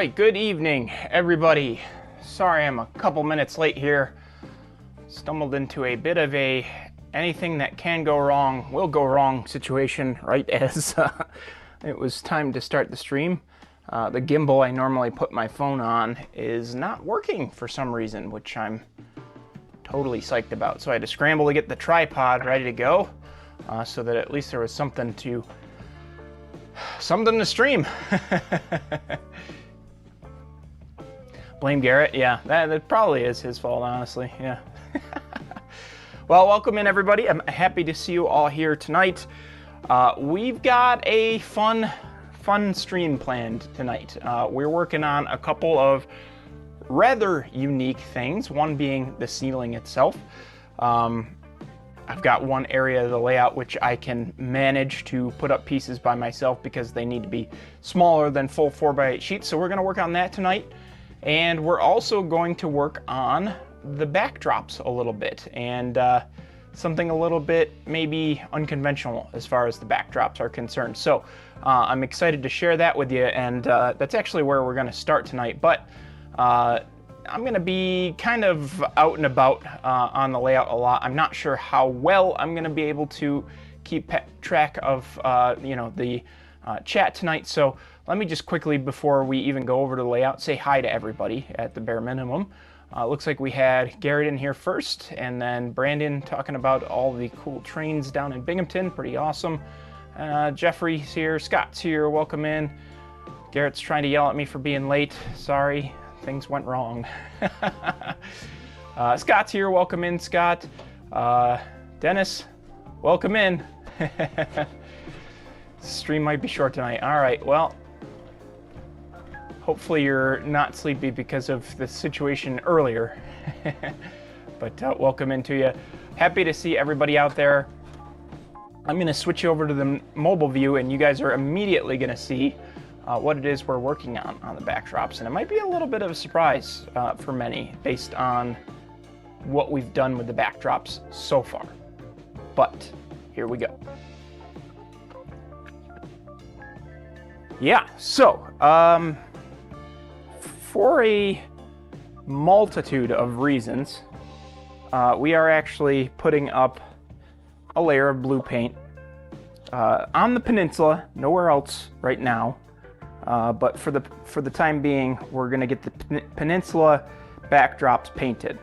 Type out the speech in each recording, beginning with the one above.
right, good evening, everybody. Sorry I'm a couple minutes late here. Stumbled into a bit of a anything that can go wrong will go wrong situation right as it was time to start the stream. The gimbal I normally put my phone on is not working for some reason, which I'm totally psyched about. So I had to scramble to get the tripod ready to go so that at least there was something to stream. Blame Garrett? Yeah, that probably is his fault, honestly. Yeah. Well, welcome in, everybody. I'm happy to see you all here tonight. We've got a fun stream planned tonight. We're working on a couple of rather unique things, one being the ceiling itself. I've got one area of the layout which I can manage to put up pieces by myself because they need to be smaller than full 4x8 sheets, so we're going to work on that tonight. And we're also going to work on the backdrops a little bit, and something a little bit maybe unconventional as far as the backdrops are concerned. So I'm excited to share that with you, and that's actually where we're going to start tonight. But I'm going to be kind of out and about on the layout a lot. I'm not sure how well I'm going to be able to keep track of the chat tonight. So let me just quickly, before we even go over to the layout, say hi to everybody at the bare minimum. Looks like we had Garrett in here first, and then Brandon talking about all the cool trains down in Binghamton. Pretty awesome. Jeffrey's here. Scott's here. Welcome in. Garrett's trying to yell at me for being late. Sorry. Things went wrong. Scott's here. Welcome in, Scott. Dennis, welcome in. Stream might be short tonight. All right, well, hopefully you're not sleepy because of the situation earlier. But welcome into you. Happy to see everybody out there. I'm going to switch over to the mobile view, and you guys are immediately going to see what it is we're working on the backdrops. And it might be a little bit of a surprise for many based on what we've done with the backdrops so far. But here we go. Yeah, so for a multitude of reasons, we are actually putting up a layer of blue paint on the peninsula, nowhere else right now. But for the time being, we're going to get the peninsula backdrops painted.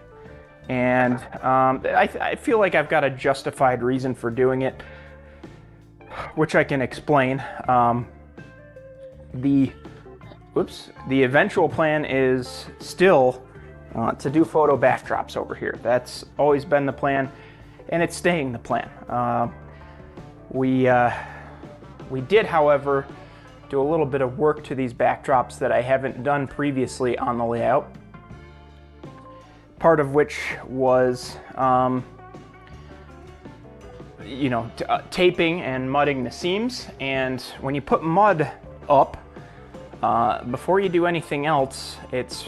And I feel like I've got a justified reason for doing it, which I can explain. The eventual plan is still to do photo backdrops over here. That's always been the plan, and it's staying the plan. We did, however, do a little bit of work to these backdrops that I haven't done previously on the layout. Part of which was, taping and mudding the seams. And when you put mud up, before you do anything else, it's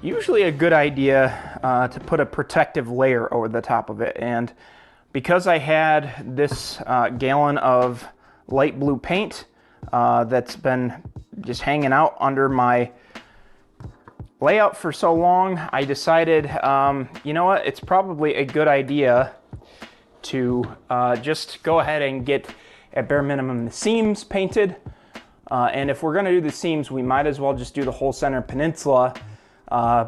usually a good idea to put a protective layer over the top of it. And because I had this gallon of light blue paint that's been just hanging out under my layout for so long, I decided, you know what, it's probably a good idea to just go ahead and get, at bare minimum, the seams painted. And if we're going to do the seams, we might as well just do the whole center peninsula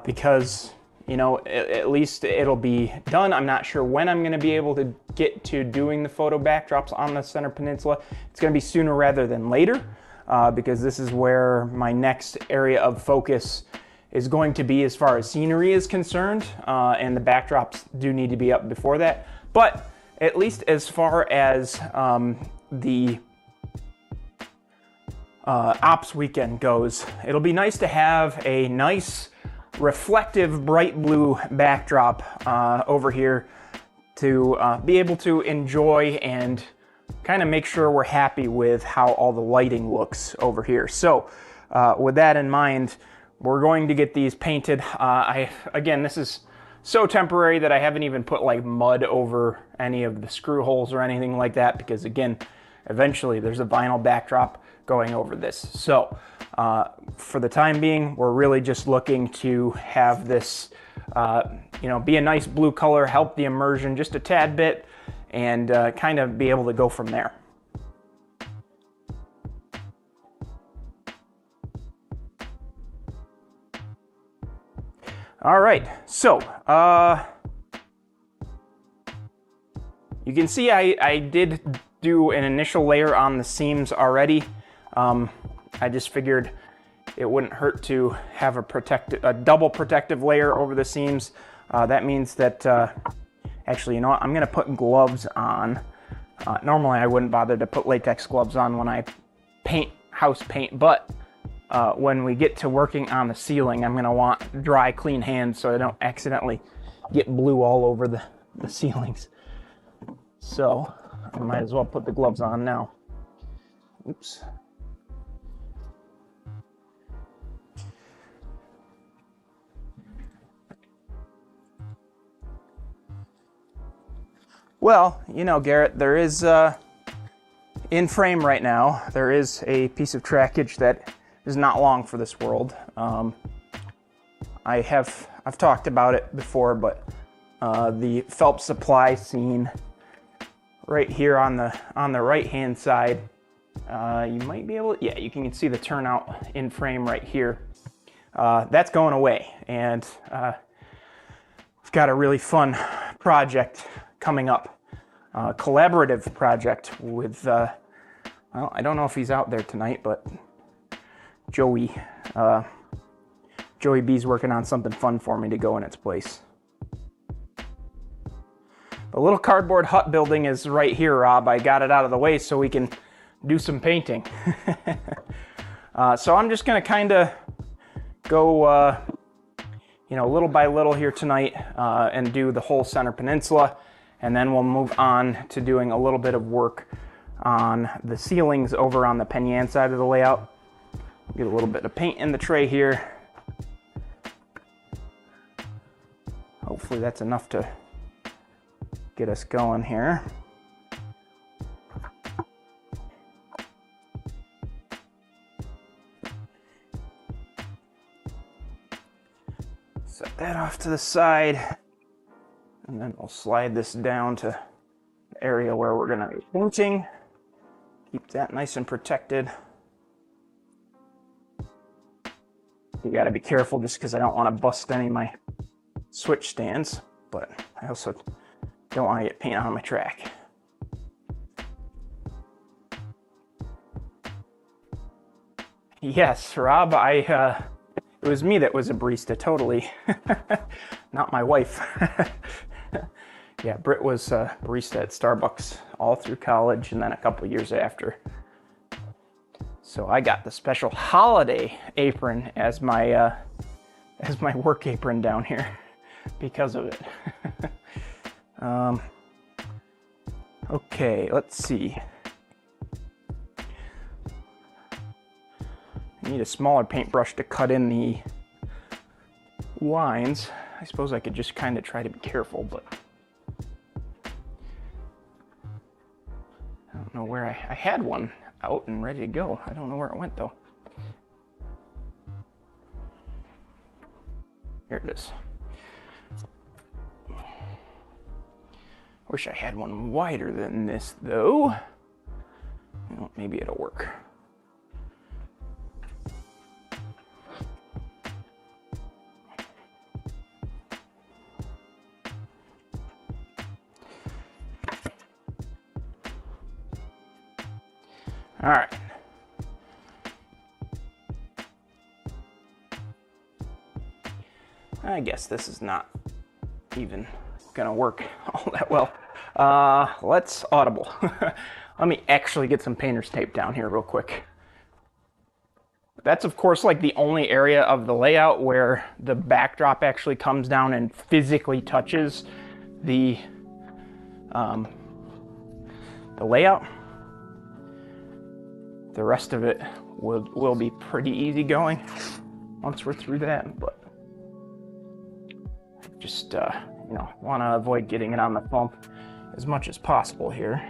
because, at least it'll be done. I'm not sure when I'm going to be able to get to doing the photo backdrops on the center peninsula. It's going to be sooner rather than later because this is where my next area of focus is going to be as far as scenery is concerned, and the backdrops do need to be up before that. But at least as far as the ops weekend goes, it'll be nice to have a nice reflective bright blue backdrop over here to be able to enjoy and kind of make sure we're happy with how all the lighting looks over here. So with that in mind, we're going to get these painted. Again, this is so temporary that I haven't even put like mud over any of the screw holes or anything like that because, again, eventually there's a vinyl backdrop going over this. So For the time being, we're really just looking to have this, be a nice blue color, help the immersion just a tad bit, and kind of be able to go from there. All right, so you can see I did do an initial layer on the seams already. I just figured it wouldn't hurt to have a double protective layer over the seams. That means that, actually, you know what, I'm gonna put gloves on. Normally I wouldn't bother to put latex gloves on when I house paint, but when we get to working on the ceiling, I'm gonna want dry, clean hands so I don't accidentally get blue all over the ceilings. So I might as well put the gloves on now. Oops. Well, you know, Garrett, there is, in frame right now, there is a piece of trackage that is not long for this world. I've talked about it before, but the Phelps supply scene right here on the right-hand side, you might be able to, yeah, you can see the turnout in frame right here. That's going away, and we've got a really fun project coming up, collaborative project with, well, I don't know if he's out there tonight, but Joey B's working on something fun for me to go in its place. The little cardboard hut building is right here, Rob. I got it out of the way so we can do some painting. So I'm just gonna kind of go, little by little here tonight and do the whole center peninsula. And then we'll move on to doing a little bit of work on the ceilings over on the Penyan side of the layout. Get a little bit of paint in the tray here. Hopefully that's enough to get us going here. Set that off to the side. And then we'll slide this down to the area where we're gonna be painting. Keep that nice and protected. You gotta be careful just because I don't want to bust any of my switch stands, but I also don't want to get paint on my track. Yes, Rob, it was me that was a barista, totally. Not my wife. Yeah, Britt was a barista at Starbucks all through college and then a couple years after. So I got the special holiday apron as my work apron down here because of it. Okay, let's see. I need a smaller paintbrush to cut in the lines. I suppose I could just kind of try to be careful, but I don't know where I had one out and ready to go. I don't know where it went though. Here it is. Wish I had one wider than this though. Well, maybe it'll work. All right. I guess this is not even gonna work all that well. Let's audible. Let me actually get some painter's tape down here real quick. That's of course like the only area of the layout where the backdrop actually comes down and physically touches the layout. The rest of it will be pretty easy going once we're through that, but just want to avoid getting it on the foam as much as possible here.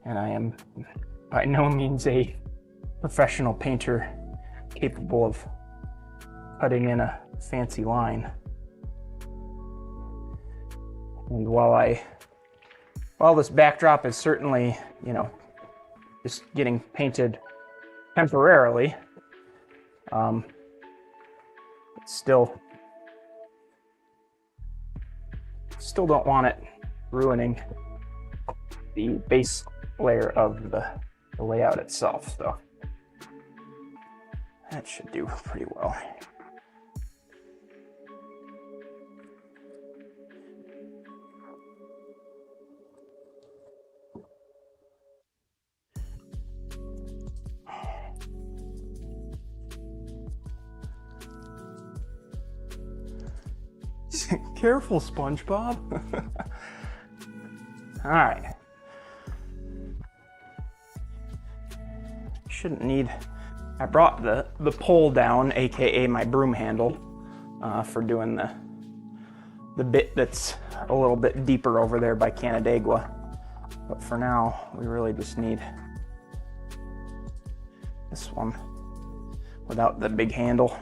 And I am by no means a professional painter capable of cutting in a fancy line. And while this backdrop is certainly, just getting painted temporarily, still don't want it ruining the base layer of the layout itself, so that should do pretty well. Careful, SpongeBob. All right. Shouldn't need. I brought the pole down, aka my broom handle, for doing the bit that's a little bit deeper over there by Canandaigua. But for now, we really just need this one without the big handle.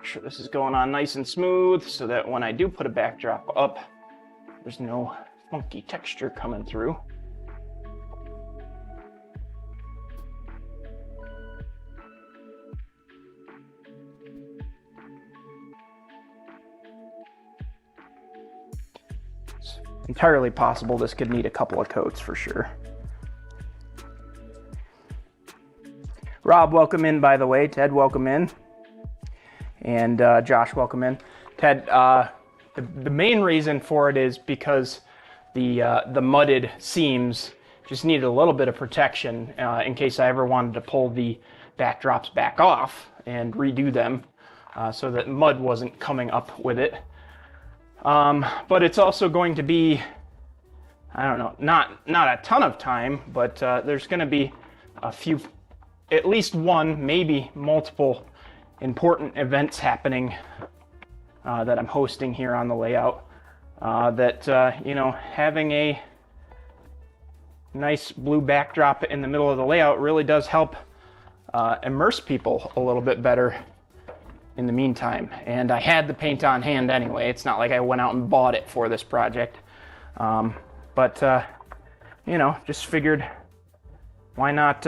Sure this is going on nice and smooth so that when I do put a backdrop up, there's no funky texture coming through. It's entirely possible this could need a couple of coats for sure. Rob, welcome in, by the way. Ted, welcome in. And Josh, welcome in. Ted, the main reason for it is because the mudded seams just needed a little bit of protection in case I ever wanted to pull the backdrops back off and redo them so that mud wasn't coming up with it. But it's also going to be, I don't know, not a ton of time, but there's going to be a few, at least one, maybe multiple important events happening that I'm hosting here on the layout that having a nice blue backdrop in the middle of the layout really does help immerse people a little bit better in the meantime. And I had the paint on hand anyway. It's not like I went out and bought it for this project, but just figured why not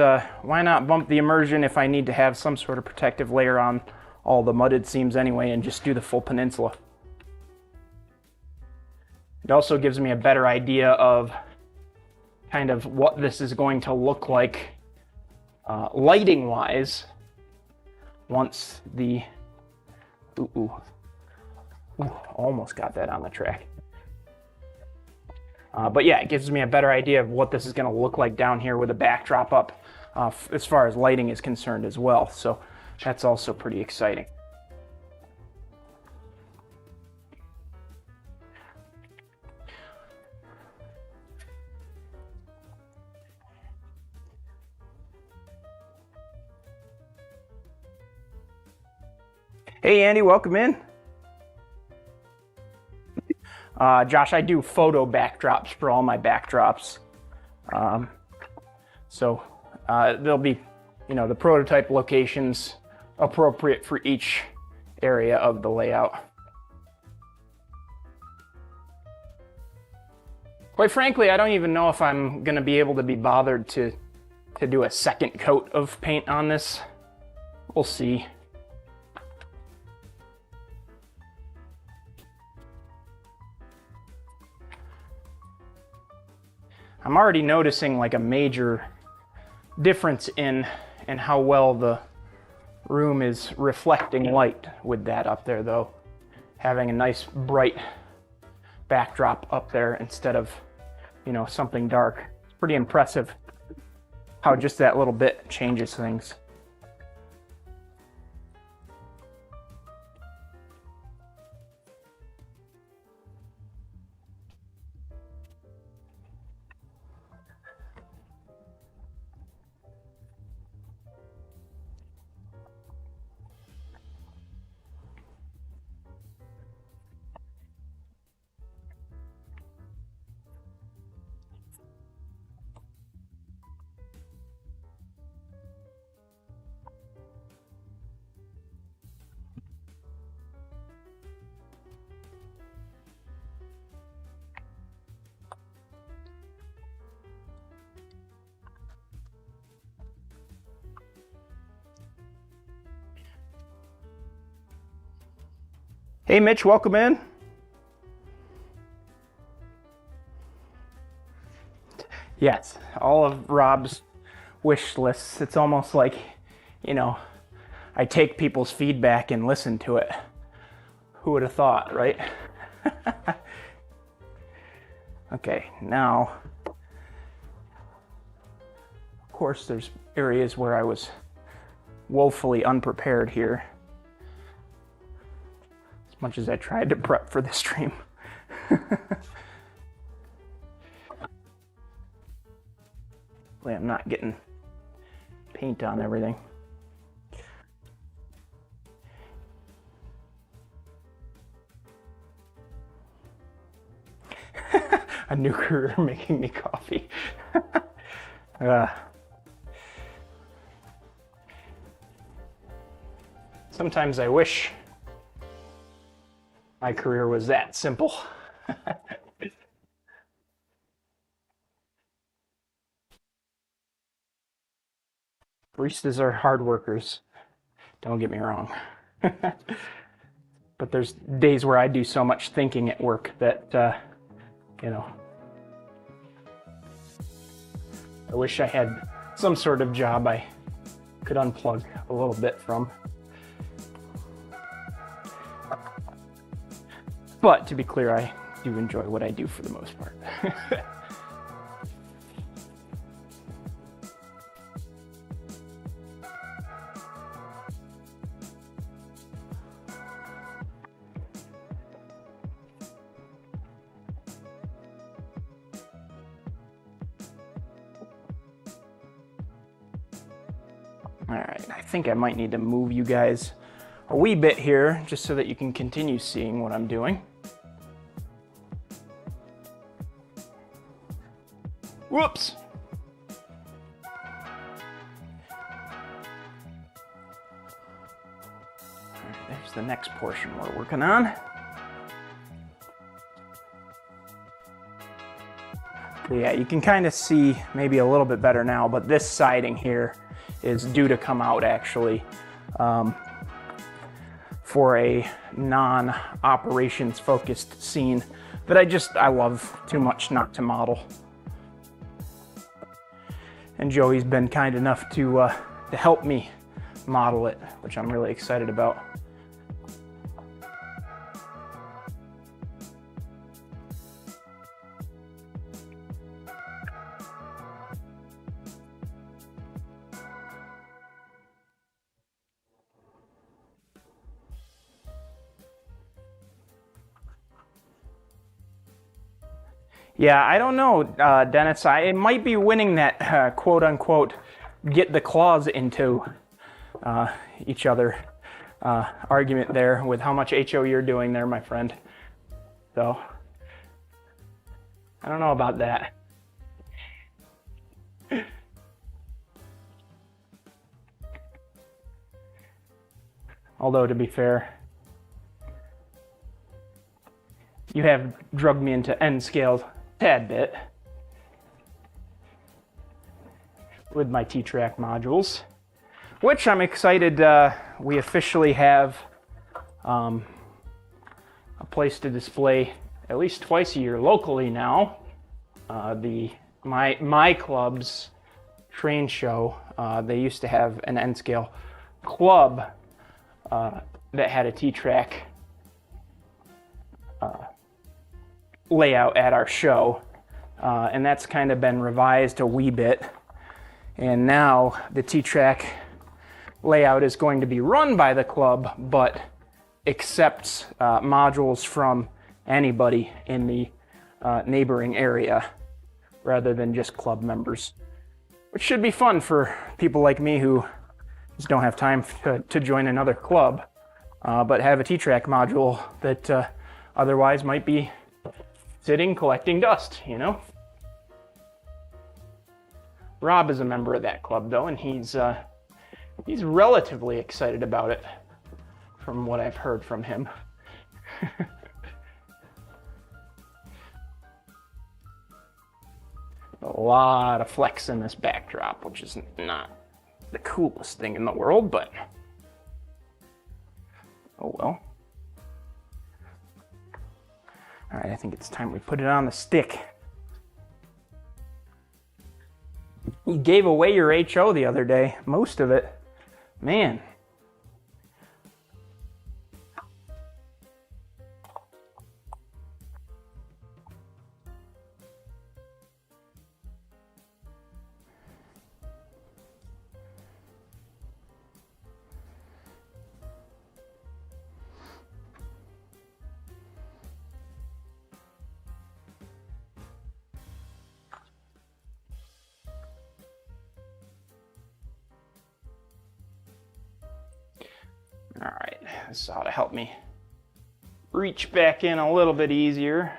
bump the immersion if I need to have some sort of protective layer on all the mudded seams anyway and just do the full peninsula. It also gives me a better idea of kind of what this is going to look like lighting wise once the almost got that on the track. But yeah, it gives me a better idea of what this is going to look like down here with a backdrop up as far as lighting is concerned as well. So that's also pretty exciting. Hey Andy, welcome in. Josh, I do photo backdrops for all my backdrops. So there'll be, the prototype locations appropriate for each area of the layout. Quite frankly, I don't even know if I'm going to be able to be bothered to do a second coat of paint on this. We'll see. I'm already noticing like a major difference in how well the room is reflecting light with that up there though. Having a nice bright backdrop up there instead of, something dark. It's pretty impressive how just that little bit changes things. Hey Mitch, welcome in. Yes, all of Rob's wish lists. It's almost like, you know, I take people's feedback and listen to it. Who would have thought, right? Okay, now, of course, there's areas where I was woefully unprepared here. As much as I tried to prep for this stream. Hopefully I'm not getting paint on everything. A new career making me coffee. Sometimes I wish my career was that simple. Baristas are hard workers, don't get me wrong. But there's days where I do so much thinking at work that, you know, I wish I had some sort of job I could unplug a little bit from. But to be clear, I do enjoy what I do for the most part. All right, I think I might need to move you guys a wee bit here just so that you can continue seeing what I'm doing. Whoops! All right, there's the next portion we're working on. So yeah, you can kind of see maybe a little bit better now, but this siding here is due to come out actually for a non-operations focused scene that I love too much not to model. And Joey's been kind enough to help me model it, which I'm really excited about. Yeah, I don't know, Dennis. I might be winning that quote-unquote get the claws into each other argument there with how much HO you're doing there, my friend. So, I don't know about that. Although, to be fair, you have drugged me into N-scale tad bit with my T-Track modules, which I'm excited we officially have a place to display at least twice a year locally now. My club's train show, they used to have an N-scale club that had a T-Track layout at our show, and that's kind of been revised a wee bit, and now the T-Track layout is going to be run by the club but accepts modules from anybody in the neighboring area rather than just club members, which should be fun for people like me who just don't have time to join another club but have a T-Track module that otherwise might be sitting collecting dust, you know? Rob is a member of that club though, and he's relatively excited about it from what I've heard from him. A lot of flex in this backdrop, which is not the coolest thing in the world, but oh well. right, I think it's time we put it on the stick. You gave away your HO the other day, most of it. Man. All right, this ought to help me reach back in a little bit easier.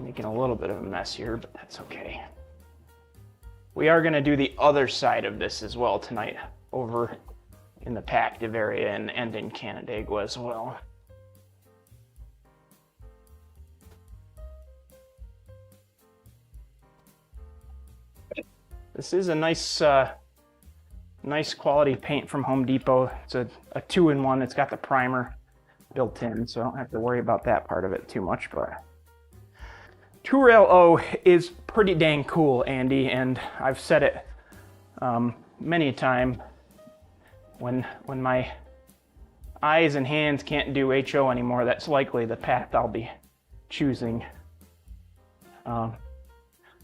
Making a little bit of a mess here, but that's okay. We are going to do the other side of this as well tonight, over in the Pactive area and in Canandaigua as well. This is a nice quality paint from Home Depot. It's a 2-in-1. It's got the primer built in, so I don't have to worry about that part of it too much. But 2Rail-O is pretty dang cool, Andy, and I've said it many a time. When my eyes and hands can't do HO anymore, that's likely the path I'll be choosing.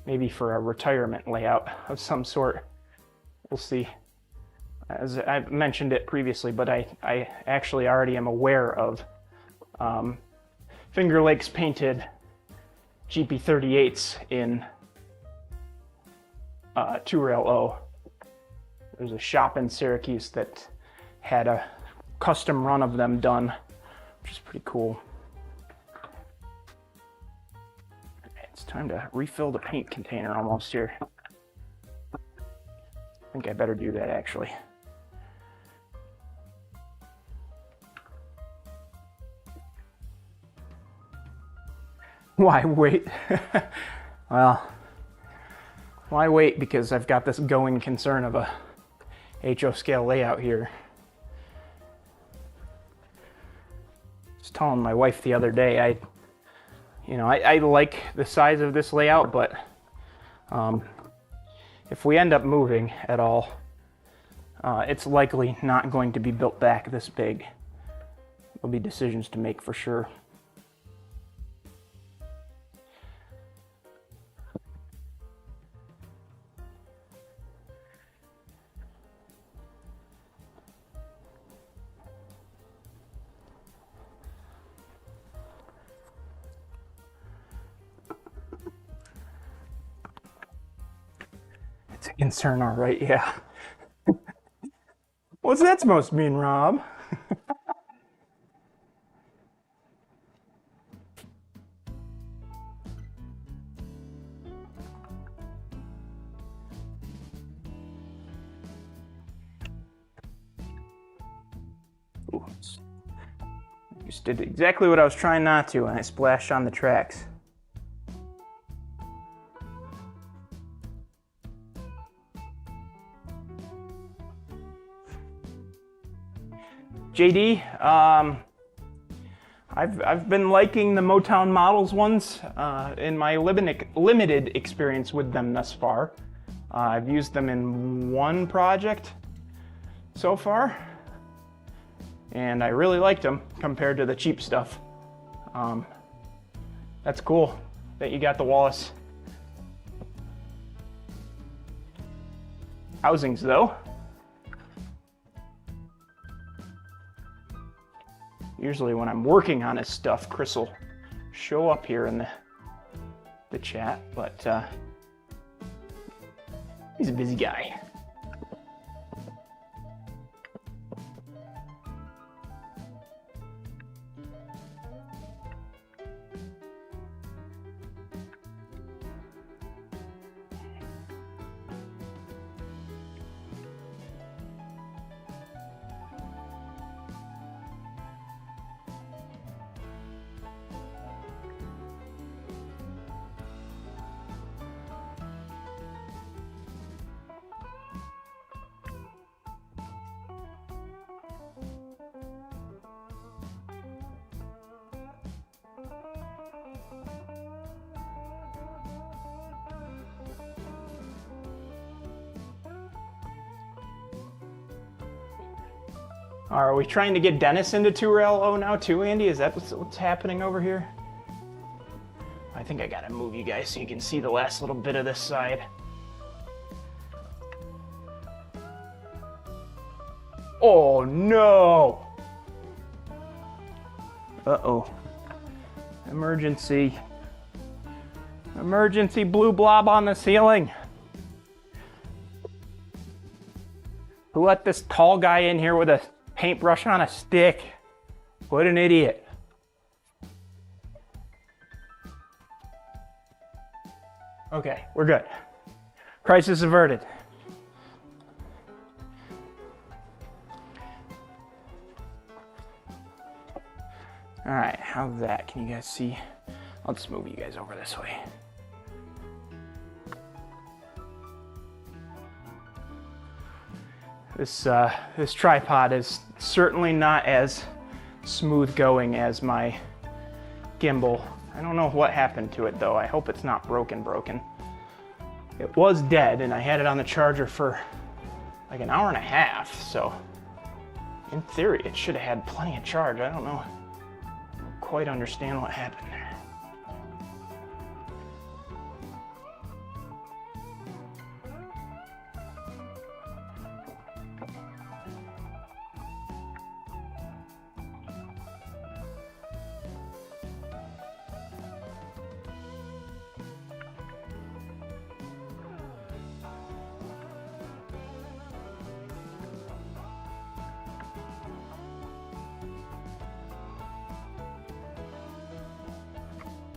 Maybe for a retirement layout of some sort. We'll see. As I've mentioned it previously, but I actually already am aware of Finger Lakes painted GP38s in 2Rail-O. There's a shop in Syracuse that had a custom run of them done, which is pretty cool. It's time to refill the paint container almost here. I think I better do that actually. Why wait? Well, why wait? Because I've got this going concern of a HO scale layout here. I was telling my wife the other day, I like the size of this layout, but if we end up moving at all, it's likely not going to be built back this big. There'll be decisions to make for sure. It's a concern, all right, yeah. What's that supposed to mean, Rob? Ooh, just did exactly what I was trying not to, and I splashed on the tracks. JD, I've been liking the Motown Models ones in my limited experience with them thus far. I've used them in one project so far, and I really liked them compared to the cheap stuff. That's cool that you got the Wallace housings though. Usually when I'm working on his stuff, Chris will show up here in the chat, but he's a busy guy. Are we trying to get Dennis into 2-rail O now too, Andy? Is that what's happening over here? I think I gotta move you guys so you can see the last little bit of this side. Oh no! Uh-oh. Emergency. Emergency blue blob on the ceiling. Who let this tall guy in here with a paintbrush on a stick? What an idiot. Okay, we're good. Crisis averted. All right, how's that? Can you guys see? I'll just move you guys over this way. This tripod is certainly not as smooth going as my gimbal. I don't know what happened to it though. I hope it's not broken. It was dead and I had it on the charger for like an hour and a half, so in theory it should have had plenty of charge. I don't know. I don't quite understand what happened there.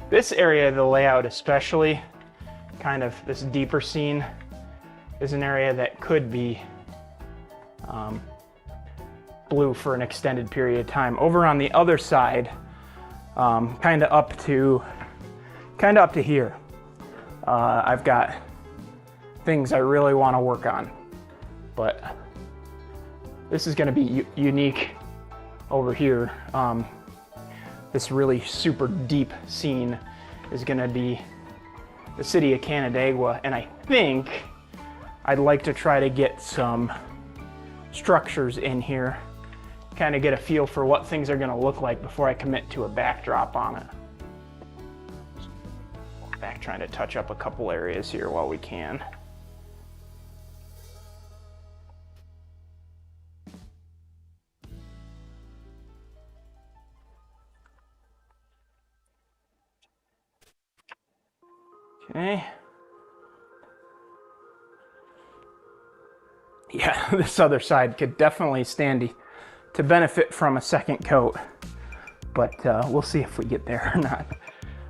This area of the layout especially, kind of this deeper scene, is an area that could be blue for an extended period of time. Over on the other side, kind of up to here, I've got things I really want to work on, but this is going to be unique over here. This really super deep scene is gonna be the city of Canandaigua, and I think I'd like to try to get some structures in here, kind of get a feel for what things are gonna look like before I commit to a backdrop on it. Back trying to touch up a couple areas here while we can. Okay. Yeah, this other side could definitely stand to benefit from a second coat, but we'll see if we get there or not.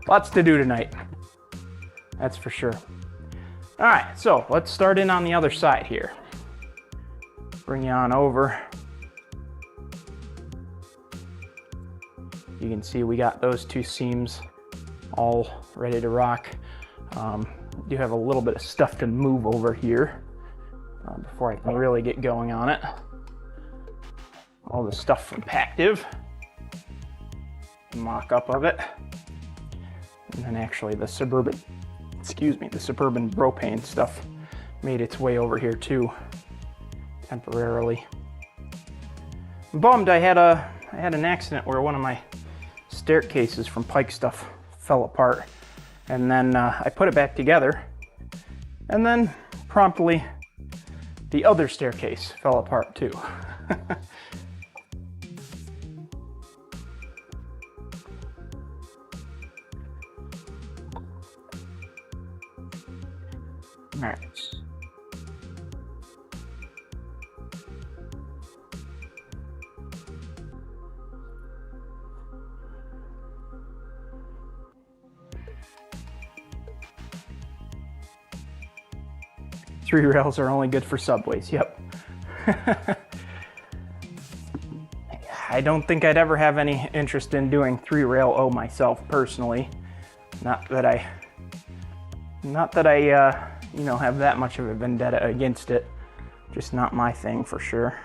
Lots to do tonight, that's for sure. All right, so let's start in on the other side here. Bring you on over. You can see we got those two seams all ready to rock. Do have a little bit of stuff to move over here before I can really get going on it. All the stuff from Pactive, mock-up of it, and then actually the Suburban propane stuff made its way over here too, temporarily. I'm bummed I had an accident where one of my staircases from Pike stuff fell apart. And then I put it back together, and then promptly the other staircase fell apart too. All right. 3 rails are only good for subways, yep. I don't think I'd ever have any interest in doing 3-rail O myself personally. Not that I you know, have that much of a vendetta against it. Just not my thing for sure.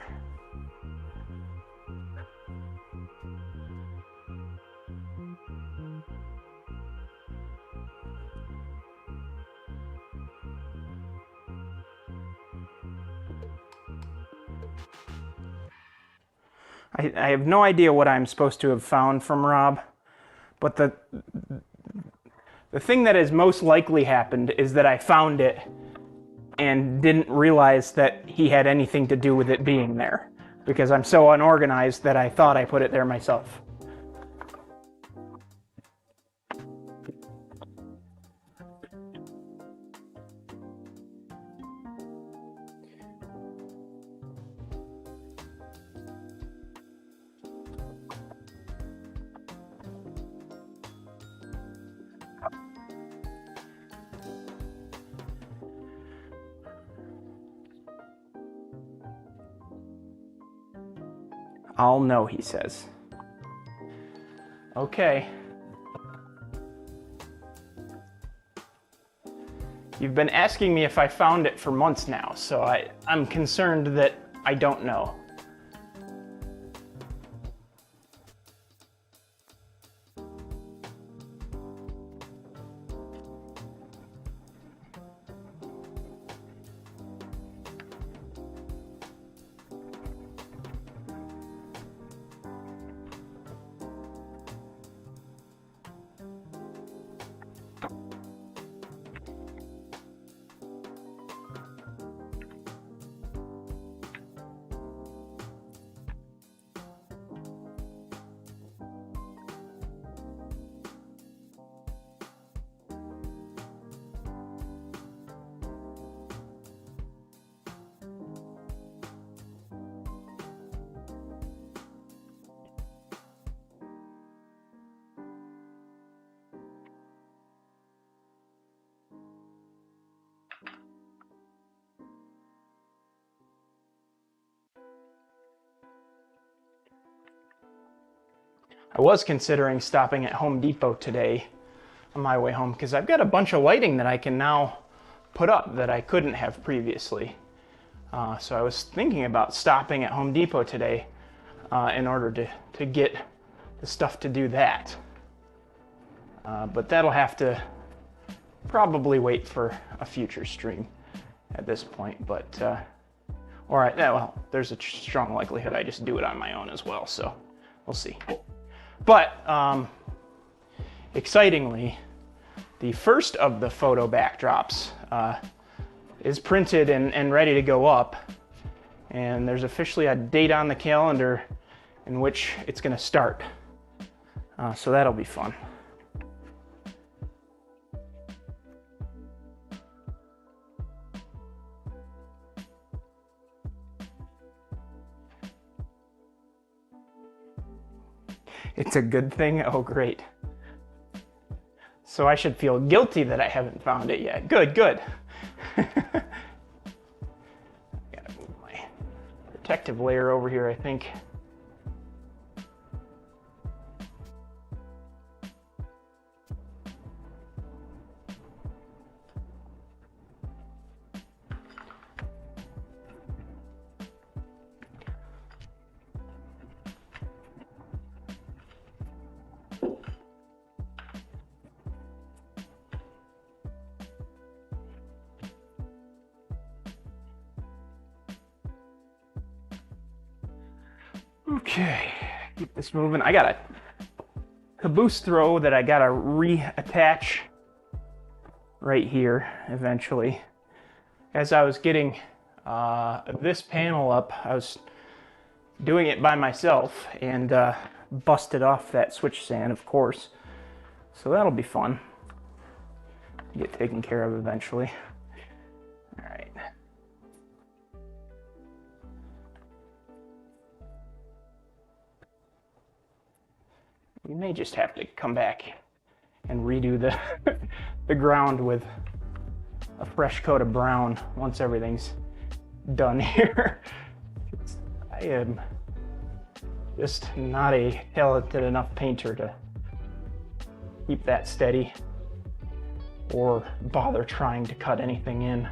I have no idea what I'm supposed to have found from Rob, but the thing that has most likely happened is that I found it and didn't realize that he had anything to do with it being there, because I'm so unorganized that I thought I put it there myself. I'll know, he says. Okay. You've been asking me if I found it for months now, so I'm concerned that I don't know. I was considering stopping at Home Depot today on my way home because I've got a bunch of lighting that I can now put up that I couldn't have previously. So I was thinking about stopping at Home Depot today in order to get the stuff to do that. But that'll have to probably wait for a future stream at this point. But, all right, well, there's a strong likelihood I just do it on my own as well, so we'll see. But excitingly, the first of the photo backdrops is printed and ready to go up. And there's officially a date on the calendar in which it's going to start. So that'll be fun. It's a good thing? Oh, great. So I should feel guilty that I haven't found it yet. Good, good. Gotta move my protective layer over here, I think. Okay, keep this moving. I got a caboose throw that I gotta reattach right here eventually. As I was getting this panel up, I was doing it by myself and busted off that switch stand, of course. So that'll be fun to get taken care of eventually. All right. We may just have to come back and redo the ground with a fresh coat of brown once everything's done here. I am just not a talented enough painter to keep that steady or bother trying to cut anything in.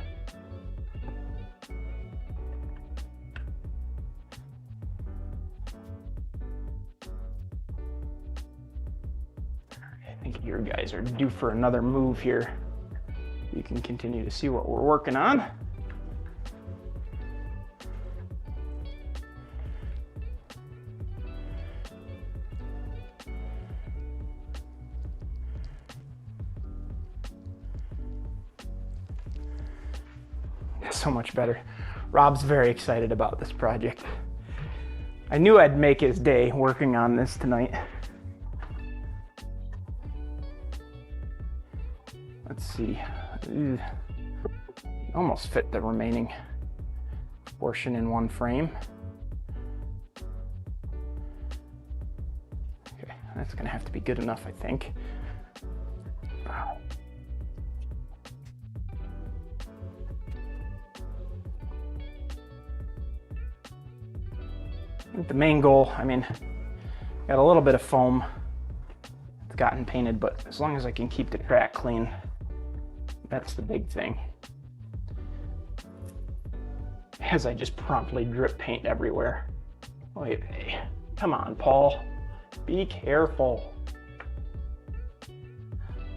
I think you guys are due for another move here. You can continue to see what we're working on. so much better. Rob's very excited about this project. I knew I'd make his day working on this tonight. Let's see. Almost fit the remaining portion in one frame. Okay, that's gonna have to be good enough, I think. The main goal, I mean, got a little bit of foam. It's gotten painted, but as long as I can keep the track clean, that's the big thing. As I just promptly drip paint everywhere. Wait, come on, Paul. Be careful.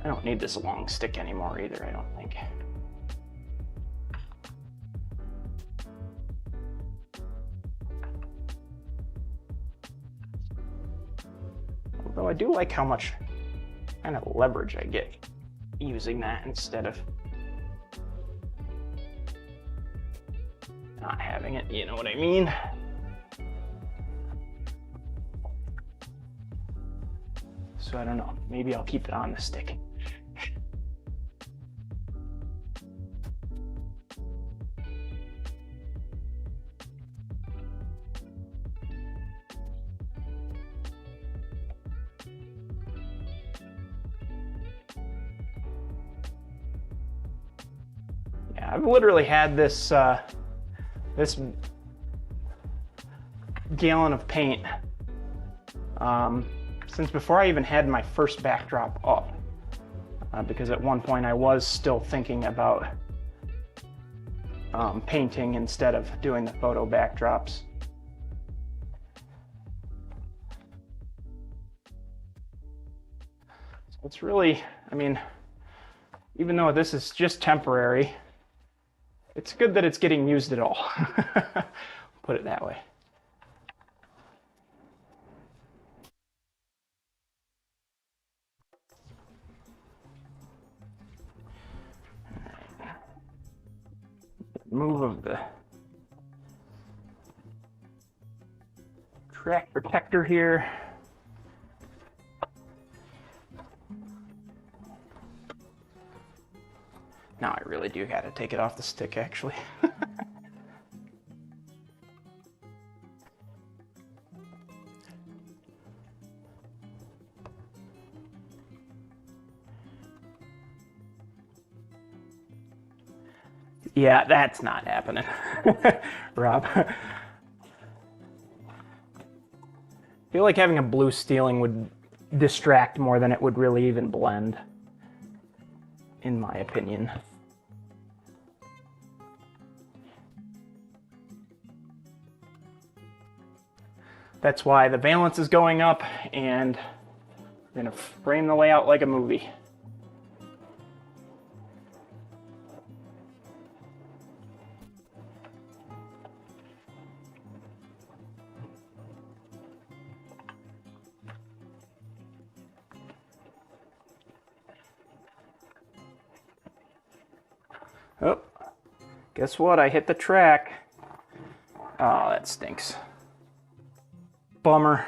I don't need this long stick anymore either, I don't think. Although I do like how much kind of leverage I get using that instead of not having it, you know what I mean? So I don't know, maybe I'll keep it on the stick. Yeah, I've literally had this this gallon of paint since before I even had my first backdrop up, because at one point I was still thinking about painting instead of doing the photo backdrops. So it's really, I mean, even though this is just temporary, it's good that it's getting used at all. Put it that way. Move of the track protector here. Now I really do gotta take it off the stick, actually. Yeah, that's not happening, Rob. I feel like having a blue steeling would distract more than it would really even blend, in my opinion. That's why the valence is going up, and we're gonna frame the layout like a movie. Oh, guess what? I hit the track. Oh, that stinks. Bummer.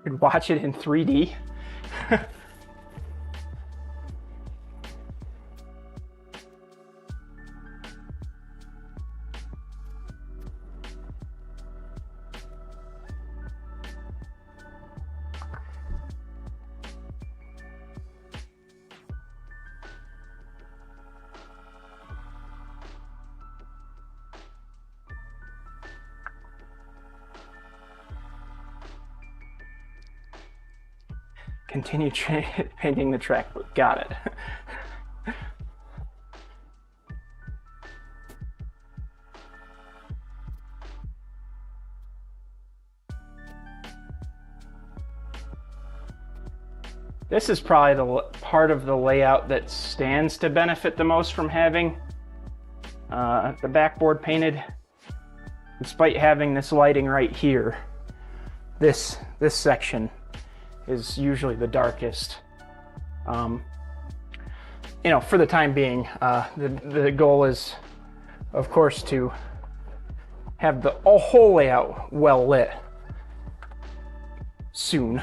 could watch it in 3D. Continue painting the track book. Got it. This is probably the part of the layout that stands to benefit the most from having the backboard painted. Despite having this lighting right here, this section is usually the darkest. You know, for the time being, the goal is, of course, to have the whole layout well lit soon.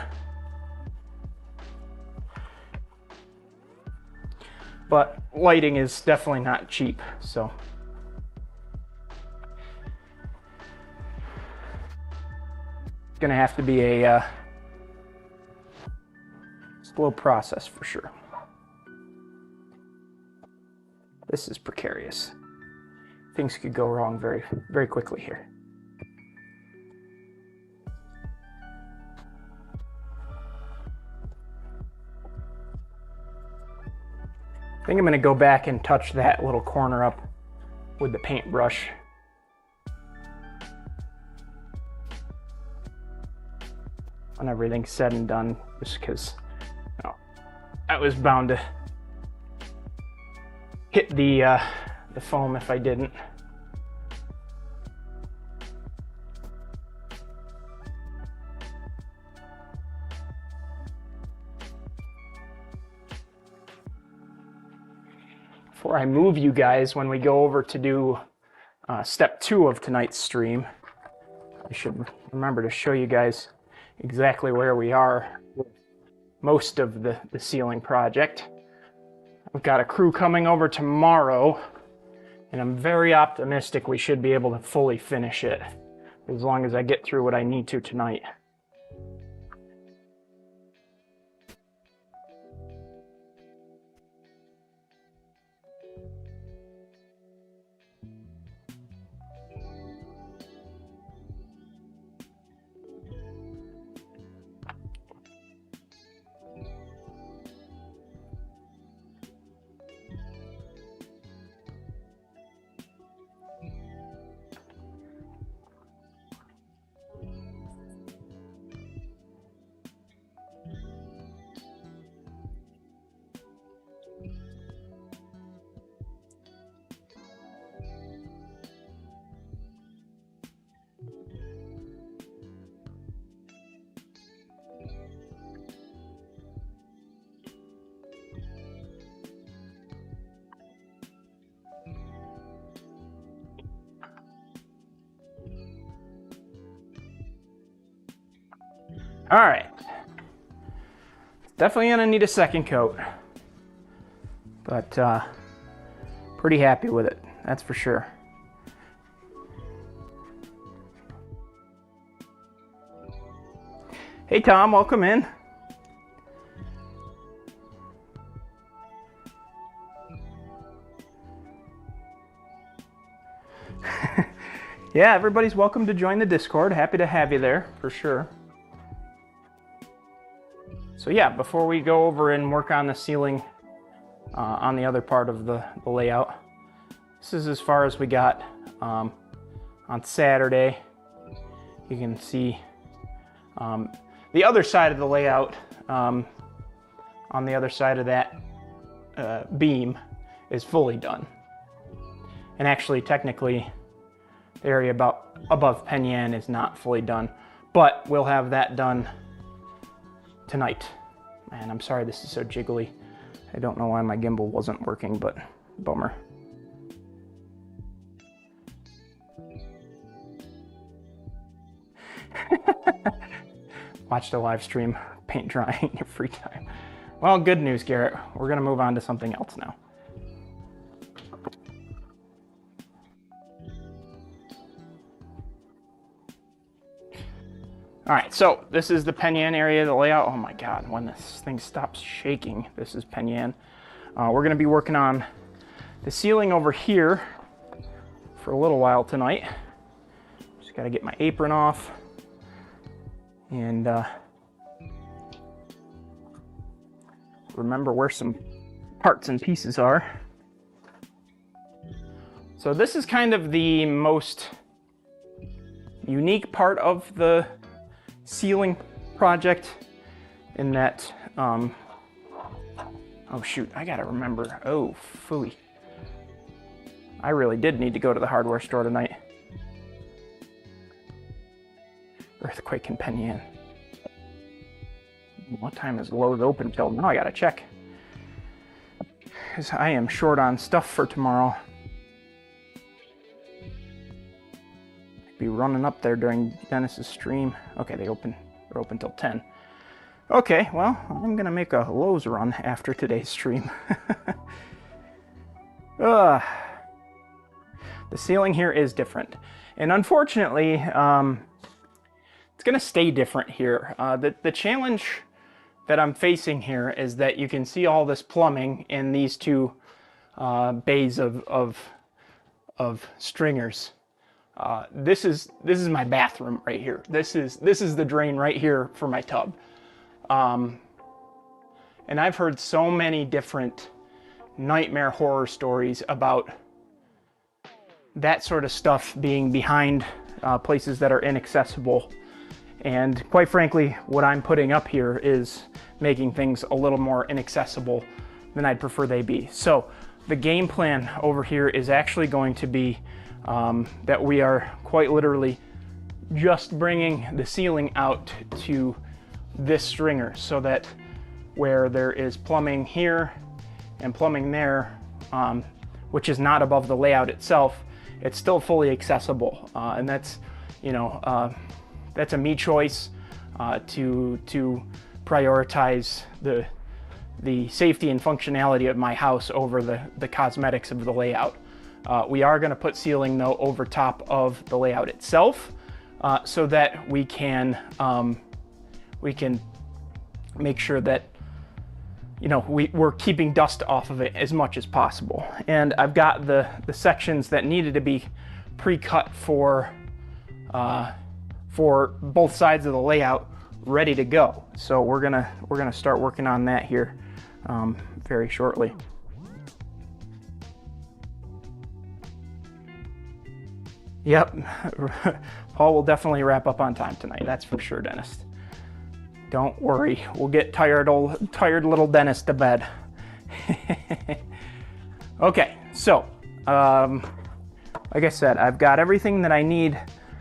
But lighting is definitely not cheap, so. It's gonna have to be a slow process for sure. This is precarious. Things could go wrong very, very quickly here. I think I'm gonna go back and touch that little corner up with the paintbrush. When everything's said and done, just because I was bound to hit the foam if I didn't. Before I move you guys, when we go over to do step 2 of tonight's stream, I should remember to show you guys exactly where we are with most of the ceiling project. I've got a crew coming over tomorrow, and I'm very optimistic we should be able to fully finish it, as long as I get through what I need to tonight. All right, definitely gonna need a second coat, but pretty happy with it, that's for sure. Hey Tom, welcome in. Yeah, everybody's welcome to join the Discord. Happy to have you there, for sure. So yeah, before we go over and work on the ceiling on the other part of the layout, this is as far as we got on Saturday. You can see the other side of the layout, on the other side of that beam, is fully done. And actually, technically, the area above Penyan is not fully done, but we'll have that done tonight. Man, I'm sorry this is so jiggly. I don't know why my gimbal wasn't working, but bummer. Watch the live stream, paint drying in your free time. Well, good news, Garrett. We're gonna move on to something else now. All right, so this is the Penyan area of the layout. Oh my God, when this thing stops shaking, this is Penyan. We're gonna be working on the ceiling over here for a little while tonight. Just gotta get my apron off and remember where some parts and pieces are. So this is kind of the most unique part of the ceiling project in that, oh shoot, I gotta remember, oh phooey. I really did need to go to the hardware store tonight. Earthquake in Penyan. What time is Lowe's open till? Now I gotta check. Because I am short on stuff for tomorrow. Be running up there during Dennis's stream. Okay, they're open till 10. Okay, well, I'm gonna make a Lowe's run after today's stream. The ceiling here is different, and unfortunately, it's gonna stay different here. The challenge that I'm facing here is that you can see all this plumbing in these two bays of stringers. This is my bathroom right here. This is the drain right here for my tub. And I've heard so many different nightmare horror stories about that sort of stuff being behind places that are inaccessible. And quite frankly, what I'm putting up here is making things a little more inaccessible than I'd prefer they be. So the game plan over here is actually going to be that we are quite literally just bringing the ceiling out to this stringer, so that where there is plumbing here and plumbing there, which is not above the layout itself, it's still fully accessible. And that's, you know, that's a me choice to prioritize the safety and functionality of my house over the cosmetics of the layout. We are going to put ceiling though over top of the layout itself, so that we can make sure that, you know, we're keeping dust off of it as much as possible. And I've got the sections that needed to be pre-cut for both sides of the layout ready to go. So we're gonna start working on that here very shortly. Yep, Paul will definitely wrap up on time tonight. That's for sure, Dennis. Don't worry, we'll get tired little Dennis to bed. Okay, so like I said, I've got everything that I need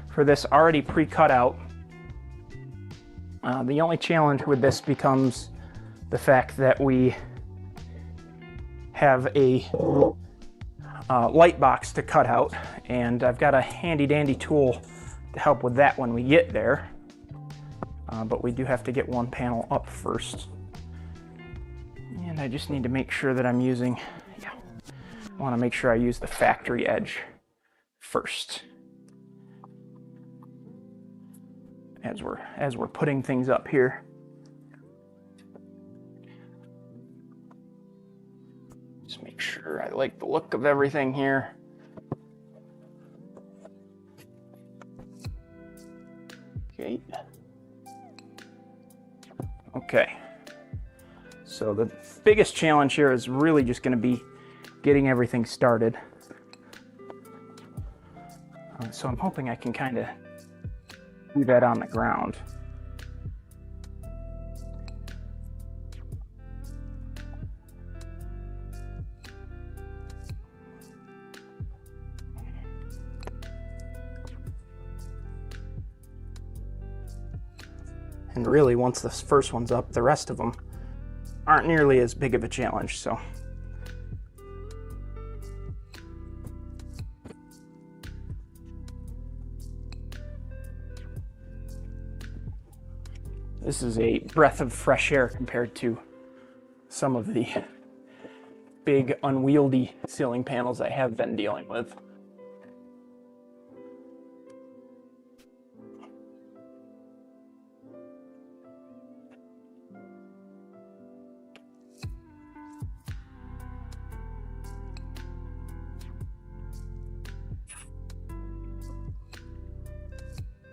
for this already pre-cut out. The only challenge with this becomes the fact that we have a light box to cut out, and I've got a handy dandy tool to help with that when we get there. But we do have to get one panel up first. And I just need to make sure that I'm using, I want to make sure I use the factory edge first as we're putting things up here. Just make sure I like the look of everything here. Okay. Okay. So the biggest challenge here is really just going to be getting everything started. So I'm hoping I can kind of do that on the ground. And really, once this first one's up, the rest of them aren't nearly as big of a challenge, so. This is a breath of fresh air compared to some of the big unwieldy ceiling panels I have been dealing with.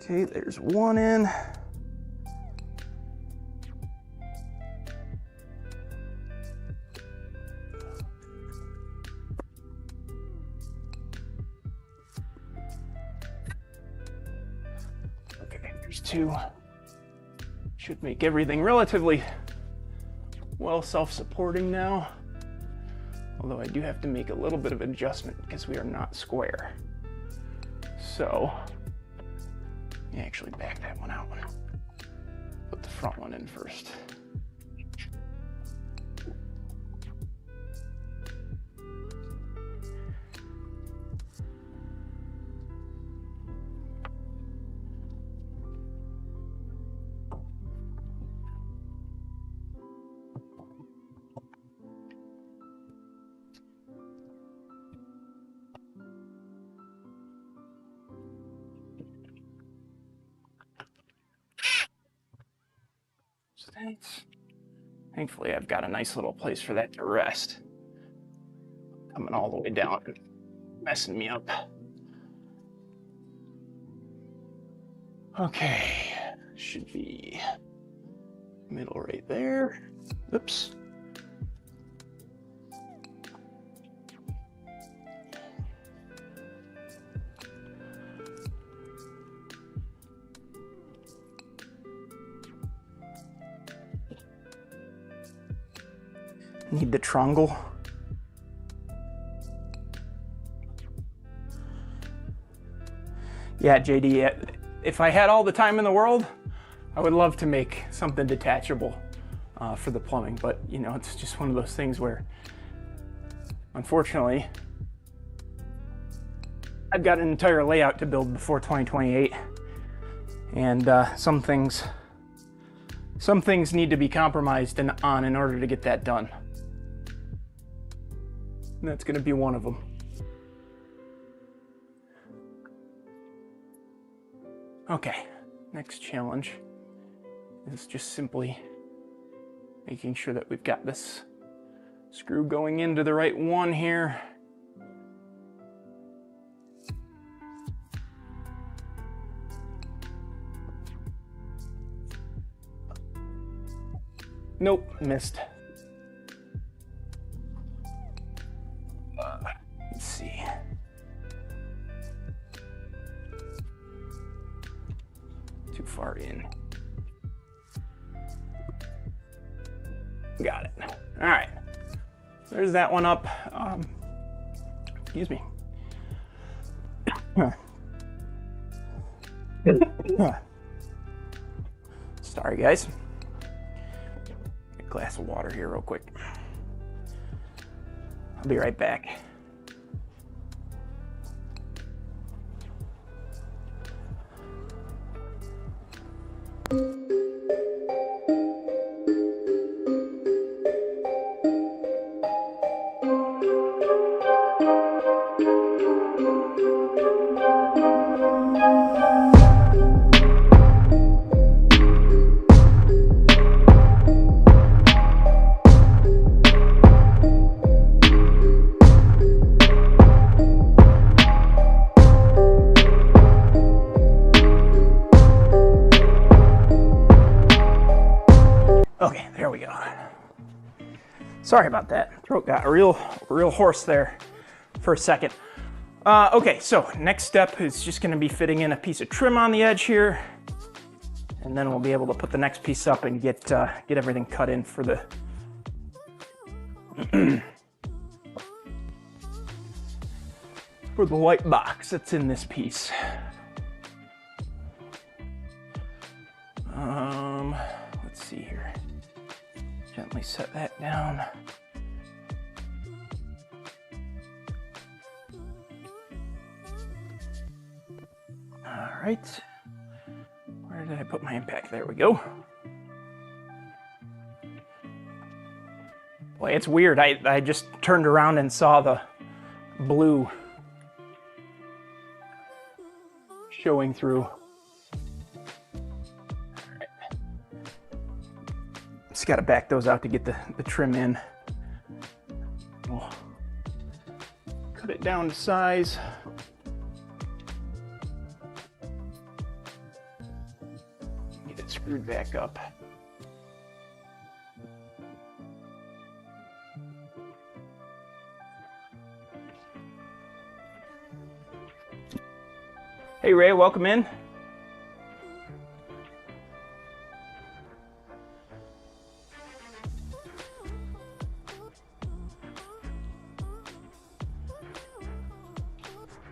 Okay, there's one in. Okay, there's two. Should make everything relatively well self-supporting now. Although I do have to make a little bit of adjustment because we are not square. So, actually back that one out. Put the front one in first. Thankfully, I've got a nice little place for that to rest. Coming all the way down and messing me up. Okay, should be middle right there. Oops. Need the trungle. Yeah, JD, if I had all the time in the world, I would love to make something detachable for the plumbing, but you know, it's just one of those things where, unfortunately, I've got an entire layout to build before 2028, and some things need to be compromised on in order to get that done. And that's going to be one of them. Okay, next challenge is just simply making sure that we've got this screw going into the right one here. Nope, missed. Let's see. Too far in. Got it. All right. There's that one up. Excuse me. Sorry, guys. Get a glass of water here real quick. I'll be right back. Okay, there we go. Sorry about that. Throat got real hoarse there for a second. Okay, so next step is just going to be fitting in a piece of trim on the edge here, and then we'll be able to put the next piece up and get everything cut in for the for the white box that's in this piece. Let's see here. Gently set that down. All right. Where did I put my impact? There we go. Well, it's weird. I just turned around and saw the blue showing through. Just got to back those out to get the trim in. We'll cut it down to size. Get it screwed back up. Hey Ray, welcome in.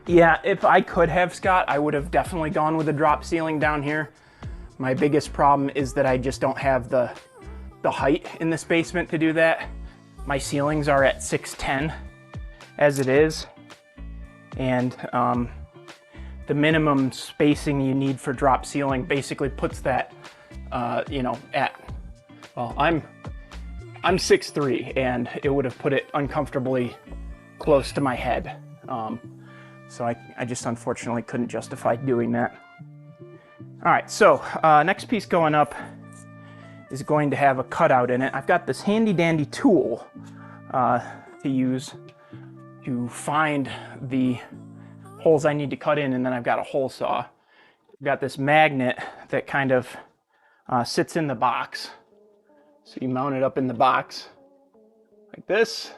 Yeah, if I could have, Scott, I would have definitely gone with a drop ceiling down here. My biggest problem is that I just don't have the height in this basement to do that. My ceilings are at 6'10" as it is, and the minimum spacing you need for drop ceiling basically puts that, you know, at, well, I'm 6'3", and it would have put it uncomfortably close to my head. So I just unfortunately couldn't justify doing that. All right, so next piece going up is going to have a cutout in it. I've got this handy dandy tool to use to find the holes I need to cut in, and then I've got a hole saw. I've got this magnet that kind of sits in the box. So you mount it up in the box like this,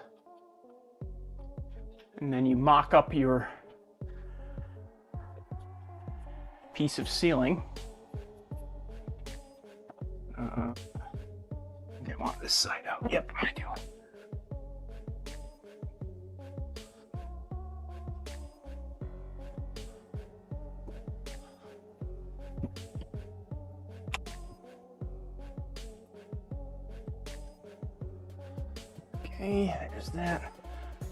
and then you mock up your piece of ceiling. I want this side out. Yep, I do. Okay, there's that.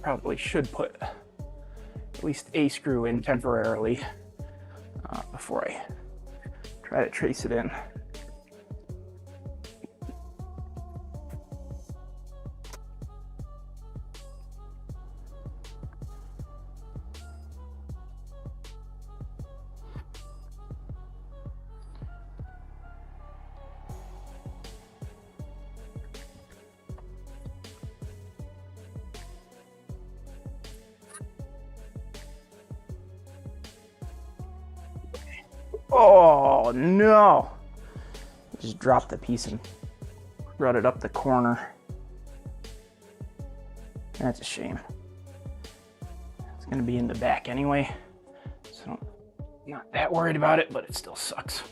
Probably should put at least a screw in temporarily before I try to trace it in. Oh no! Just dropped the piece and brought it up the corner. That's a shame. It's gonna be in the back anyway, so I'm not that worried about it, but it still sucks.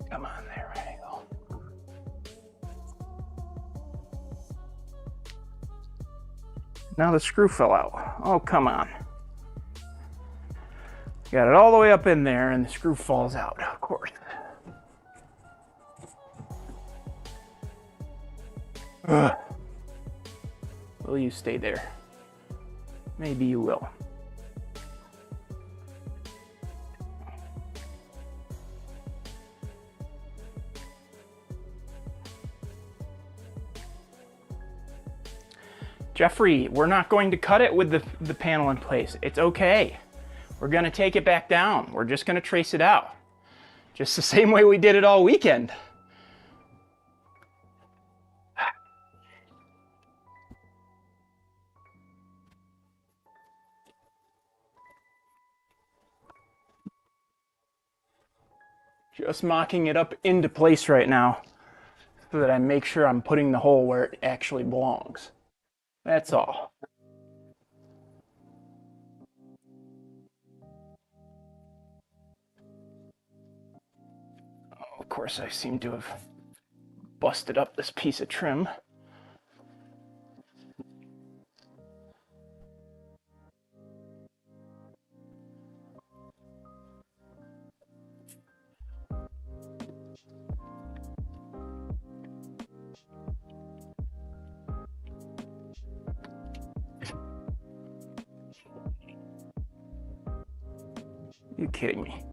Come on, there we go. Now the screw fell out. Oh, come on. Got it all the way up in there and the screw falls out, of course. Ugh. Will you stay there? Maybe you will. Jeffrey, we're not going to cut it with the panel in place. It's okay. We're gonna take it back down. We're just gonna trace it out. Just the same way we did it all weekend. Just mocking it up into place right now so that I make sure I'm putting the hole where it actually belongs. That's all. Oh, of course, I seem to have busted up this piece of trim. You kidding me?